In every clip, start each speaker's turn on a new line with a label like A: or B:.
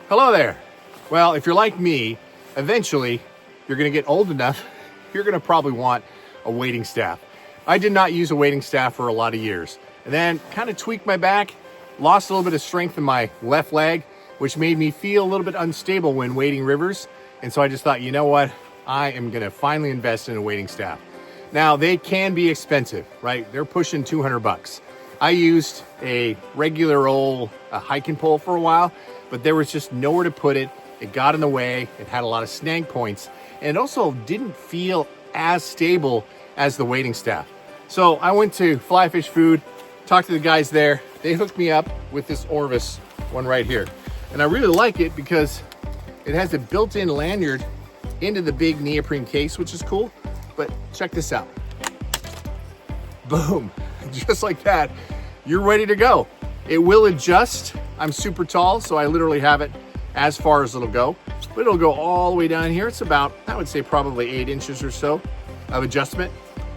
A: Hello there. Well, if you're like me, eventually you're gonna get old enough, you're gonna probably want a wading staff. I did not use a wading staff for a lot of years, and then kind of tweaked my back, lost a little bit of strength in my left leg, which made me feel a little bit unstable when wading rivers. And so I just thought, you know what? I am gonna finally invest in a wading staff. Now, they can be expensive, right? They're pushing 200 bucks. I used a regular old hiking pole for a while, but there was just nowhere to put it. It got in the way, it had a lot of snag points, and it also didn't feel as stable as the wading staff. So I went to Fly Fish Food, talked to the guys there. They hooked me up with this Orvis one right here. And I really like it because it has a built-in lanyard into the big neoprene case, which is cool. But check this out. Boom, just like that, you're ready to go. It will adjust. I'm super tall, so I literally have it as far as it'll go, but it'll go all the way down here. It's about, I would say probably 8 inches or so of adjustment,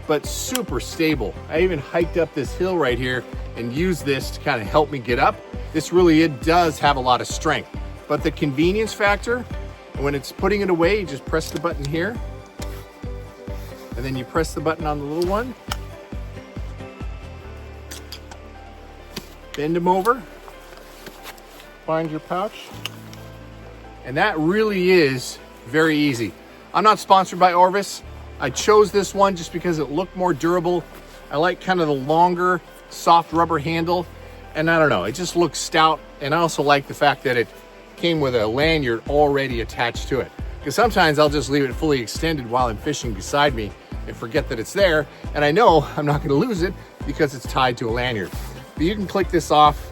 A: but super stable. I even hiked up this hill right here and used this to kind of help me get up. This really, it does have a lot of strength, but the convenience factor, when it's putting it away, you just press the button here, and then you press the button on the little one, bend them over, find your pouch, and that really is very easy. I'm not sponsored by Orvis. I chose this one just because it looked more durable. I like kind of the longer, soft rubber handle, and I don't know, it just looks stout. And I also like the fact that it came with a lanyard already attached to it. Because sometimes I'll just leave it fully extended while I'm fishing beside me and forget that it's there, and I know I'm not gonna lose it because it's tied to a lanyard. But you can click this off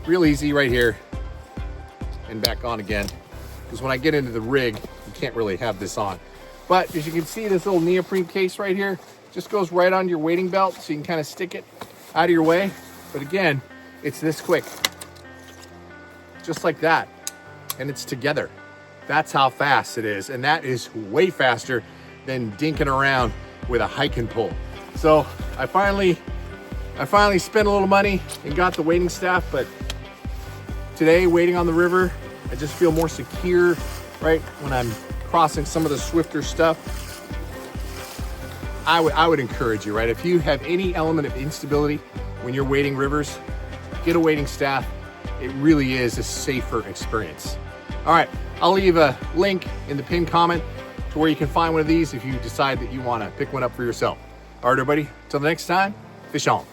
A: real easy right here and back on again, because when I get into the rig, you can't really have this on. But as you can see, this little neoprene case right here just goes right on your wading belt, so you can kind of stick it out of your way. But again, it's this quick, just like that, and it's together. That's how fast it is, and that is way faster than dinking around with a hiking pole. So I finally spent a little money and got the wading staff, but today, wading on the river, I just feel more secure, right? When I'm crossing some of the swifter stuff. I would encourage you, right? If you have any element of instability when you're wading rivers, get a wading staff. It really is a safer experience. All right, I'll leave a link in the pinned comment to where you can find one of these if you decide that you want to pick one up for yourself. All right, everybody, till the next time, fish on.